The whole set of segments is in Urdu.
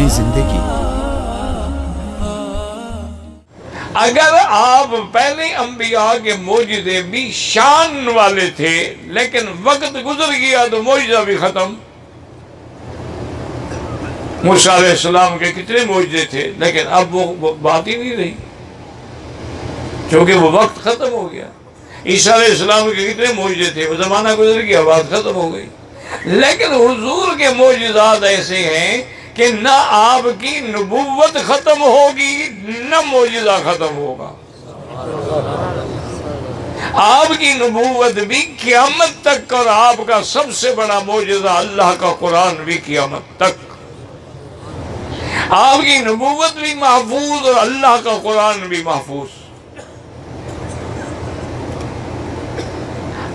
نئی زندگی۔ اگر آپ پہلے انبیاء کے معجزے بھی شان والے تھے، لیکن وقت گزر گیا تو معجزہ بھی ختم۔ موسیٰ علیہ السلام کے کتنے معجزے تھے، لیکن اب وہ بات ہی نہیں رہی، کیونکہ وہ وقت ختم ہو گیا۔ عیسیٰ علیہ السلام کے کتنے معجزے تھے، وہ زمانہ گزر گیا، بات ختم ہو گئی۔ لیکن حضور کے معجزات ایسے ہیں کہ نہ آپ کی نبوت ختم ہوگی نہ معجزہ ختم ہوگا۔ آپ کی نبوت بھی قیامت تک، اور آپ کا سب سے بڑا معجزہ اللہ کا قرآن بھی قیامت تک۔ آپ کی نبوت بھی محفوظ اور اللہ کا قرآن بھی محفوظ۔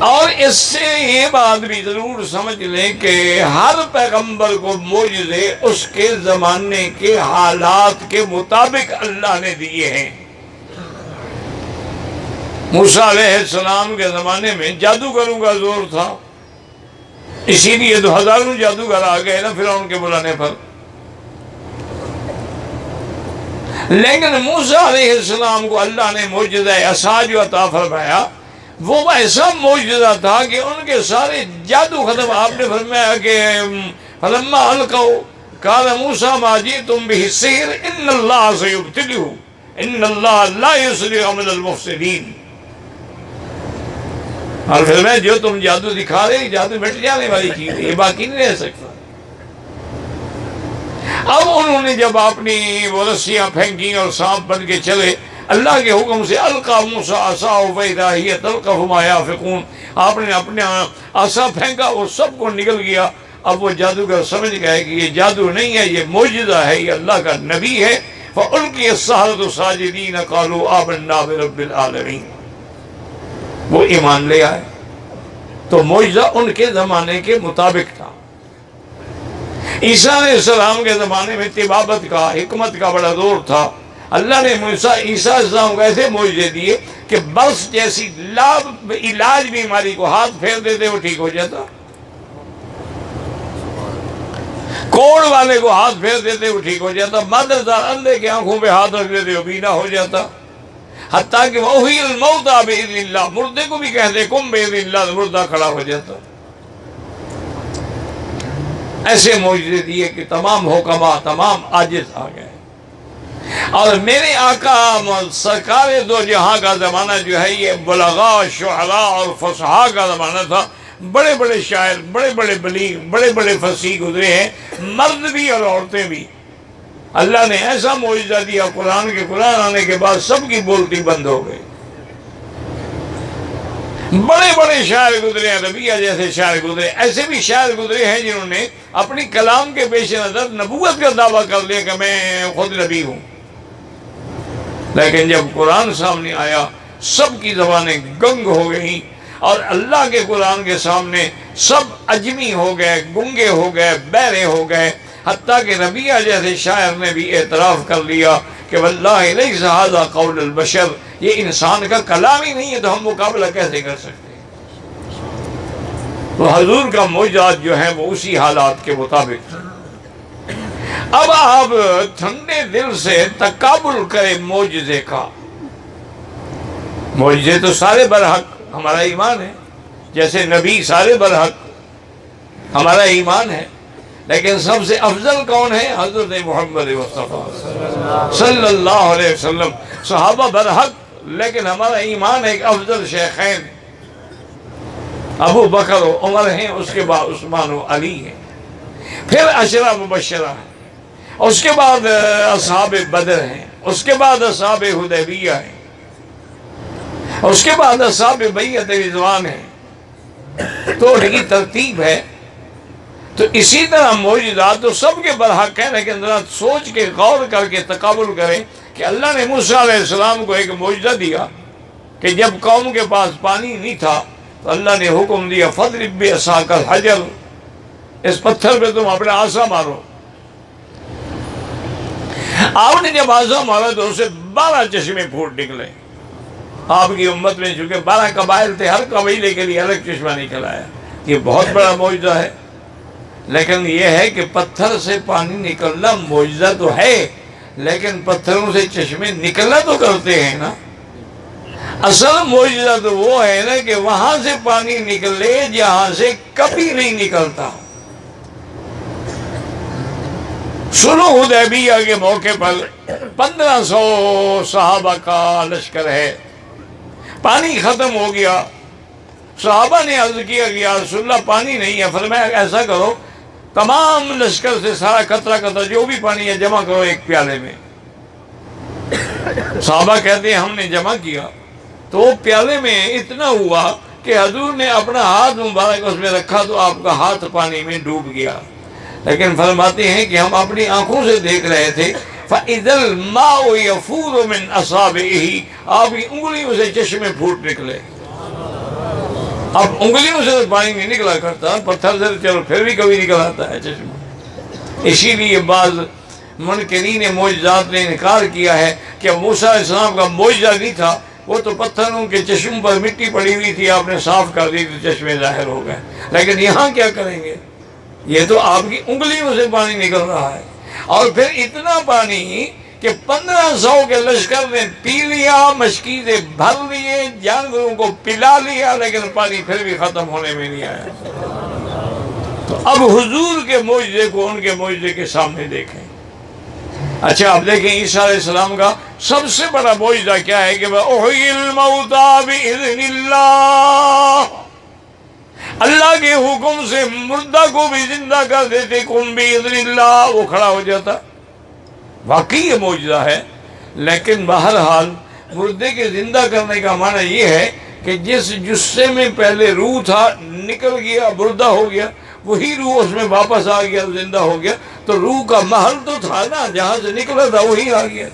اور اس سے یہ بات بھی ضرور سمجھ لیں کہ ہر پیغمبر کو معجزے اس کے زمانے کے حالات کے مطابق اللہ نے دیے ہیں۔ موسیٰ علیہ السلام کے زمانے میں جادوگروں کا زور تھا، اسی لیے تو ہزاروں جادوگر آ گئے نا فرعون کے بلانے پر۔ لیکن موسیٰ علیہ السلام کو اللہ نے معجزہ عصا جو عطا فرمایا، وہ ایسا معجزہ تھا کہ ان کے سارے جادو ختم۔ آپ نے فرمایا کہ فلما القوا قال موسیٰ ما جئتم به السحر ان اللہ سیبطلہ ان اللہ لا یصلح عمل المفسدین۔ اور فرمایا جو تم جادو دکھا رہے، جادو مٹ جانے والی چیز ہے، یہ باقی نہیں رہ سکتا۔ اب انہوں نے جب اپنی وہ رسیاں پھینکی اور سانپ بن کے چلے، اللہ کے حکم سے القا موسیٰ عصاہ فاذا ہی تلقف ما یافقون، آپ نے اپنے عصا پھینکا، وہ سب کو نکل گیا۔ اب وہ جادوگر سمجھ گئے کہ یہ جادو نہیں ہے، یہ معجزہ ہے، یہ اللہ کا نبی ہے۔ فَأُلْقِيَ السَّحَرَةُ سَاجِدِينَ قَالُوا آمَنَّا بِرَبِّ الْعَالَمِينَ، وہ ایمان لے آئے۔ تو معجزہ ان کے زمانے کے مطابق تھا۔ عیسیٰ علیہ السلام کے زمانے میں طبابت کا، حکمت کا بڑا دور تھا۔ اللہ نے عیسیٰ علیہ السلام کو ایسے معجزے دیے کہ برس جیسی علاج بیماری کو ہاتھ پھیر دیتے وہ ٹھیک ہو جاتا، کوڑ والے کو ہاتھ پھیر دیتے وہ ٹھیک ہو جاتا، مادردار اندھے کے آنکھوں پہ ہاتھ رکھ دیتے وہ بینا ہو جاتا، حتیٰ کہ وَأُحْيِی الْمَوْتَىٰ بِإِذْنِ اللَّهِ، مردے کو بھی کہتے قُم بِإِذْنِ اللَّهِ، مردہ کھڑا ہو جاتا۔ ایسے معجزے دیے کہ تمام حکما تمام عاجز آ گئے۔ اور میرے آقا سرکار دو جہاں کا زمانہ جو ہے یہ بلغاء، شعراء اور فصحاء کا زمانہ تھا۔ بڑے بڑے شاعر، بڑے بڑے بلیغ، بڑے بڑے فصیح گزرے ہیں، مرد بھی اور عورتیں بھی۔ اللہ نے ایسا معجزہ دیا قرآن کے، قرآن آنے کے بعد سب کی بولتی بند ہو گئی۔ بڑے بڑے شاعر گزرے ہیں، ربیہ جیسے شاعر گزرے، ایسے بھی شاعر گزرے ہیں جنہوں نے اپنی کلام کے پیش نظر نبوت کا دعویٰ کر لیا کہ میں خود نبی ہوں، لیکن جب قرآن سامنے آیا سب کی زبانیں گنگ ہو گئیں، اور اللہ کے قرآن کے سامنے سب اجمی ہو گئے، گنگے ہو گئے، بہرے ہو گئے، حتیٰ کہ ربیہ جیسے شاعر نے بھی اعتراف کر لیا کہ واللہ لیس ھذا قول البشر، یہ انسان کا کلام ہی نہیں ہے، تو ہم مقابلہ کیسے کر سکتے ہیں؟ تو حضور کا معجزات جو ہیں وہ اسی حالات کے مطابق۔ اب آپ ٹھنڈے دل سے تقابل کریں معجزے کا۔ معجزے تو سارے برحق ہمارا ایمان ہے، جیسے نبی سارے برحق ہمارا ایمان ہے، لیکن سب سے افضل کون ہے؟ حضرت محمد مصطفیٰ صلی اللہ علیہ وسلم۔ صحابہ برحق، لیکن ہمارا ایمان ہے کہ افضل شیخین ابو بکر و عمر ہیں، اس کے بعد عثمان و علی ہیں، پھر عشرہ مبشرہ ہیں، اس کے بعد اصحاب بدر ہیں، اس کے بعد اصحاب حدیبیہ ہیں، اس کے بعد اصحاب بیعت رضوان ہیں۔ تو ان کی ترتیب ہے۔ تو اسی طرح معجزات تو سب کے برحق ہیں، لیکن ذرا سوچ کے غور کر کے تقابل کریں کہ اللہ نے موسیٰ علیہ السلام کو ایک معجزہ دیا کہ جب قوم کے پاس پانی نہیں تھا تو اللہ نے حکم دیا فَاضْرِب بِعَصَاكَ الْحَجَرَ، اس پتھر پہ تم اپنا عصا مارو۔ آپ نے جب عصا مارا تو اسے 12 چشمے پھوٹ نکلے۔ آپ کی امت میں چونکہ 12 قبائل تھے، ہر قبیلے کے لیے الگ چشمہ نکل آیا۔ یہ بہت بڑا معجزہ ہے۔ لیکن یہ ہے کہ پتھر سے پانی نکلنا معجزہ تو ہے، لیکن پتھروں سے چشمے نکلنا تو کرتے ہیں نا۔ اصل معجزہ تو وہ ہے نا کہ وہاں سے پانی نکلے جہاں سے کبھی نہیں نکلتا۔ صلح حدیبیہ کے موقع پر 1500 صحابہ کا لشکر ہے، پانی ختم ہو گیا۔ صحابہ نے عرض کیا کہ یا رسول اللہ پانی نہیں ہے۔ فرمایا ایسا کرو، تمام لشکر سے سارا قطرہ قطرہ جو بھی پانی ہے جمع کرو ایک پیالے میں۔ صحابہ کہتے ہیں ہم نے جمع کیا تو وہ پیالے میں اتنا ہوا کہ حضور نے اپنا ہاتھ مبارک اس میں رکھا تو آپ کا ہاتھ پانی میں ڈوب گیا۔ لیکن فرماتے ہیں کہ ہم اپنی آنکھوں سے دیکھ رہے تھے فَإِذَا الْمَاءُ يَفُورُ مِنْ أَصَابِعِهِ، آپ کی انگلیوں سے چشمے پھوٹ نکلے۔ اب انگلیوں سے پانی نہیں نکلا کرتا، پتھر سے چلو پھر بھی کبھی نکل آتا ہے چشمہ۔ اسی لیے بعض منکرین معجزات نے انکار کیا ہے کہ موسیٰ علیہ السلام کا معجزہ نہیں تھا، وہ تو پتھروں کے چشموں پر مٹی پڑی ہوئی تھی، آپ نے صاف کر دی تو چشمے ظاہر ہو گئے۔ لیکن یہاں کیا کریں گے، یہ تو آپ کی انگلیوں سے پانی نکل رہا ہے، اور پھر اتنا پانی کہ 1500 کے لشکر نے پی لیا، مشکی سے بھر لیے، جانوروں کو پلا لیا، لیکن پانی پھر بھی ختم ہونے میں نہیں آیا۔ تو اب حضور کے معجزے کو ان کے معجزے کے سامنے دیکھیں۔ اچھا اب دیکھیں عیسیٰ علیہ السلام کا سب سے بڑا معجزہ کیا ہے کہ وَأُحْيِي الْمَوْتَىٰ بِإِذْنِ اللَّهِ، اللہ کے حکم سے مردہ کو بھی زندہ کر دیتے، کن بِإِذْنِ اللَّهِ، وہ کھڑا ہو جاتا۔ واقعی یہ معجزہ ہے، لیکن بہرحال مردے کے زندہ کرنے کا معنی یہ ہے کہ جس جثے میں پہلے روح تھا نکل گیا، مردہ ہو گیا، وہی روح اس میں واپس آ گیا، زندہ ہو گیا، تو روح کا محل تو تھا نا، جہاں سے نکلا تھا وہی آ گیا۔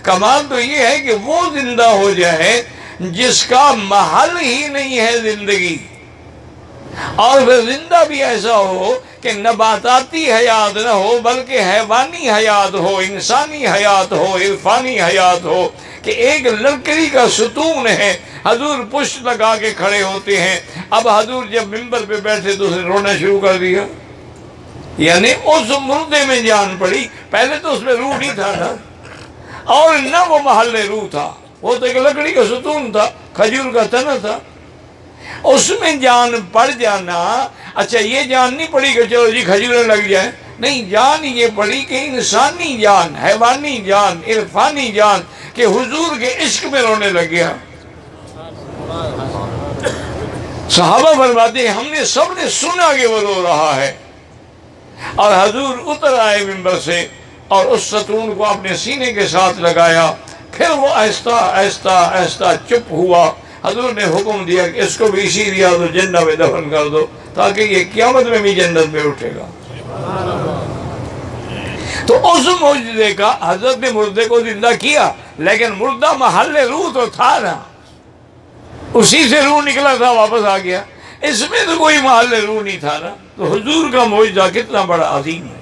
کمال تو یہ ہے کہ وہ زندہ ہو جائے جس کا محل ہی نہیں ہے زندگی، اور پھر زندہ بھی ایسا ہو کہ نباتاتی حیات نہ ہو بلکہ حیوانی حیات ہو، انسانی حیات ہو، عرفانی حیات ہو، کہ ایک لکڑی کا ستون ہے، حضور پشت لگا کے کھڑے ہوتے ہیں۔ اب حضور جب ممبر پہ بیٹھے تو اسے رونا شروع کر دیا، یعنی اس مردے میں جان پڑی، پہلے تو اس میں روح نہیں تھا نا، اور نہ وہ محل روح تھا، وہ تو ایک لکڑی کا ستون تھا، کھجور کا تنا تھا، اس میں جان پڑ جانا۔ اچھا یہ جان نہیں پڑی کہ چلو جی کھجوریں لگ جائیں، نہیں، جان یہ پڑی کہ انسانی جان، حیوانی جان، عرفانی جان، کہ حضور کے عشق میں رونے لگ گیا۔ صحابہ فرماتے ہیں ہم نے سب نے سنا کہ وہ رو رہا ہے، اور حضور اتر آئے ممبر سے اور اس ستون کو اپنے سینے کے ساتھ لگایا، پھر وہ آہستہ آہستہ آہستہ چپ ہوا۔ حضور نے حکم دیا کہ اس کو بھی اسی ریاض الجنہ میں دفن کر دو تاکہ یہ قیامت میں بھی جنت میں اٹھے گا۔ تو اس معجزے کا حضرت نے مردے کو زندہ کیا، لیکن مردہ محل روح تو تھا نا، اسی سے روح نکلا تھا واپس آ گیا، اس میں تو کوئی محل روح نہیں تھا نا۔ تو حضور کا معجزہ کتنا بڑا عظیم ہے۔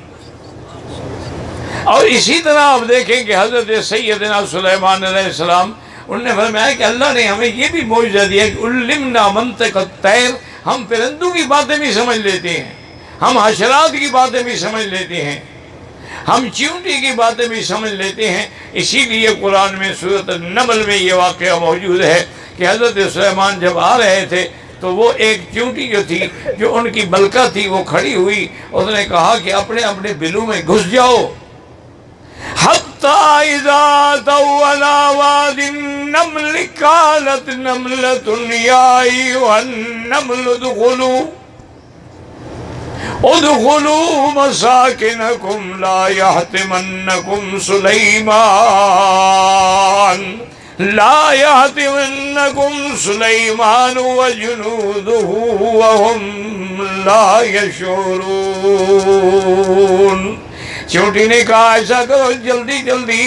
اور اسی طرح آپ دیکھیں کہ حضرت سیدنا سلیمان علیہ السلام، انہوں نے فرمایا کہ اللہ نے ہمیں یہ بھی معجزہ دیا کہ علمنا منطق الطیر، ہم پرندوں کی باتیں بھی سمجھ لیتے ہیں، ہم حشرات کی باتیں بھی سمجھ لیتے ہیں، ہم چیونٹی کی باتیں بھی سمجھ لیتے ہیں۔ اسی لیے قرآن میں سورۃ النمل میں یہ واقعہ موجود ہے کہ حضرت سلیمان جب آ رہے تھے تو وہ ایک چیونٹی جو تھی، جو ان کی ملکہ تھی، وہ کھڑی ہوئی، اس نے کہا کہ اپنے اپنے بلوں میں گھس جاؤ۔ حَتَّى إِذَا أَتَوْا عَلَىٰ وَادِ النَّمْلِ قَالَتْ نَمْلَةٌ يَا أَيُّهَا النَّمْلُ ادْخُلُوا مَسَاكِنَكُمْ لَا يَحْطِمَنَّكُمْ سُلَيْمَانُ وَجُنُودُهُ وَهُمْ لَا يَشْعُرُونَ۔ چیونٹی نے کہا ایسا کرو، جلدی جلدی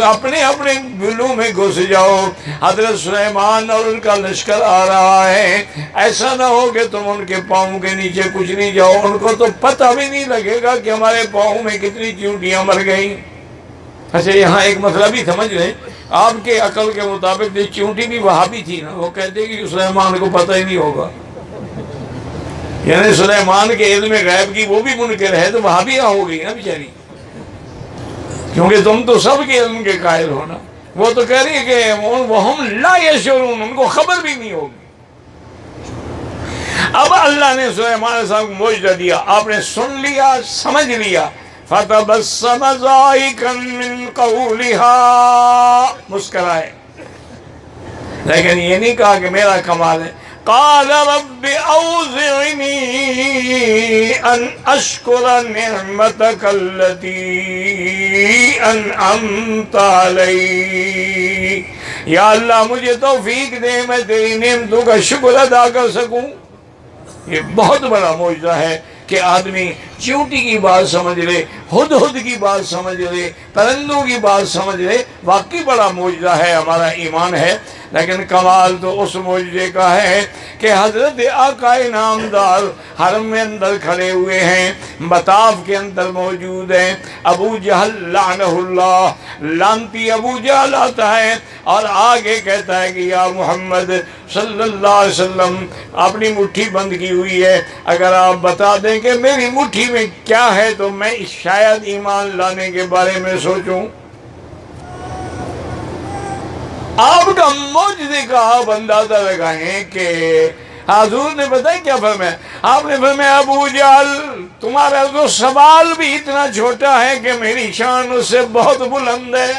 اپنے اپنے بلوں میں گھس جاؤ، حضرت سلیمان اور ان کا لشکر آ رہا ہے، ایسا نہ ہو کہ تم ان کے پاؤں کے نیچے کچھ نہیں جاؤ، ان کو تو پتہ بھی نہیں لگے گا کہ ہمارے پاؤں میں کتنی چیونٹیاں مر گئیں۔ اچھا یہاں ایک مسئلہ بھی سمجھ لیں، آپ کے عقل کے مطابق یہ چیونٹی بھی وہابی تھی نا، وہ کہتے کہ سلیمان کو پتہ ہی نہیں ہوگا، یعنی سلیمان کے علم غیب کی وہ بھی منکر ہے تو وہاں بھی ہو گئی نا بیچاری، کیونکہ تم تو سب کے علم کے قائل ہو نا۔ وہ تو کہہ رہی ہے کہ وَهُمْ لَا يَشْعُرُونَ، ان کو خبر بھی نہیں ہوگی۔ اب اللہ نے سلیمان علیہ السلام کو معجزہ دیا، آپ نے سن لیا، سمجھ لیا۔ فَتَبَسَّمَ ضَاحِكًا مِّن قَوْلِهَا، مسکرائے، لیکن یہ نہیں کہا کہ میرا کمال ہے۔ قال رب اوزعنی ان اشکر نعمتک التي انعمت علی، یا اللہ مجھے توفیق دے میں تیری نعمتوں کا شکر ادا کر سکوں۔ یہ بہت بڑا معجزہ ہے کہ آدمی چیونٹی کی بات سمجھ لے، ہدہد کی بات سمجھ لے، پرندوں کی بات سمجھ لے، واقعی بڑا معجزہ ہے، ہمارا ایمان ہے۔ لیکن کمال تو اس معجزے کا ہے کہ حضرت آقا نامدار حرم میں اندر کھڑے ہوئے ہیں، مطاف کے اندر موجود ہیں۔ ابو جہل لعنہ اللہ، لعنتی ابو جہل آتا ہے اور آگے کہتا ہے کہ یا محمد صلی اللہ علیہ وسلم، اپنی مٹھی بند کی ہوئی ہے، اگر آپ بتا دیں کہ میری مٹھی میں کیا ہے تو میں شاید ایمان لانے کے بارے میں سوچوں۔ آپ کا معجزے کا آپ اندازہ لگائیں کہ حضور نے بتایا کیا فرمایا؟ آپ نے فرمایا ابو جہل تمہارا تو سوال بھی اتنا چھوٹا ہے کہ میری شان اس سے بہت بلند ہے۔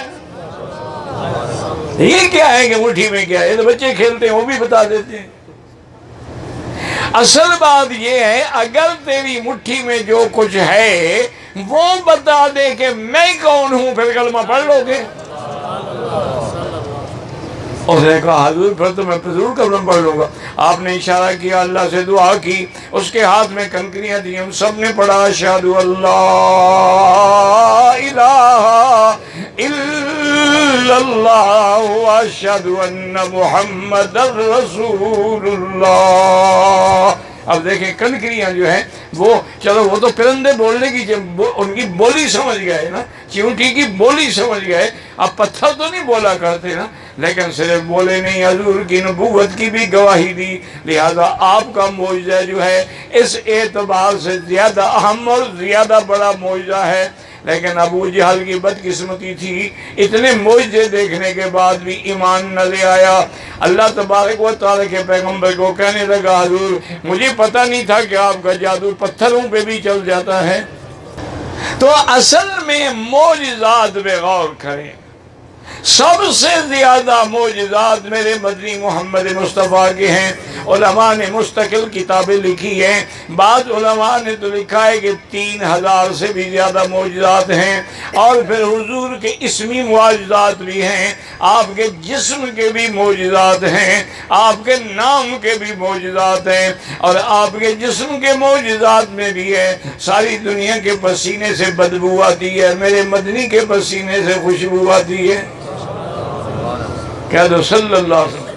یہ کیا ہے کہ مٹھی میں کیا ہے؟ یہ تو بچے کھیلتے ہیں، وہ بھی بتا دیتے ہیں۔ اصل بات یہ ہے اگر تیری مٹھی میں جو کچھ ہے وہ بتا دے کہ میں کون ہوں، پھر کلمہ پڑھ لو گے۔ اس نے کہا حضور پھر تو میں ضرور کلمہ پڑھ لوں گا۔ آپ نے اشارہ کیا، اللہ سے دعا کی، اس کے ہاتھ میں کنکریاں دی، ہم سب نے پڑھا اشہد ان لا الہ الا اللہ واشہد ان محمد رسول اللہ۔ اب دیکھیں کنکریاں جو ہیں وہ چلو وہ تو پرندے بولنے کی ان کی بولی سمجھ گئے نا، چیونٹی کی بولی سمجھ گئے۔ اب پتھر تو نہیں بولا کرتے نا، لیکن صرف بولے نہیں، حضور کی نبوت کی بھی گواہی دی۔ لہذا آپ کا معجزہ جو ہے اس اعتبار سے زیادہ اہم اور زیادہ بڑا معجزہ ہے۔ لیکن ابو جہل کی بدقسمتی تھی، اتنے معجزے دیکھنے کے بعد بھی ایمان نہ لے آیا۔ اللہ تبارک و تعالیٰ کے پیغمبر کو کہنے لگا حضور مجھے پتہ نہیں تھا کہ آپ کا جادو پتھروں پہ بھی چل جاتا ہے۔ تو اصل میں معجزات پہ غور کریں، سب سے زیادہ معجزات میرے مدنی محمد مصطفیٰ کے ہیں۔ علماء نے مستقل کتابیں لکھی ہیں، بعض علماء نے تو لکھا ہے کہ 3000 سے بھی زیادہ معجزات ہیں، اور پھر حضور کے اسمی معجزات بھی ہیں، آپ کے جسم کے بھی معجزات ہیں، آپ کے نام کے بھی معجزات ہیں، اور آپ کے جسم کے معجزات میں بھی ہے ساری دنیا کے پسینے سے بدبو آتی ہے، میرے مدنی کے پسینے سے خوشبو آتی ہے۔ کہہ دو صلی اللہ علیہ وسلم۔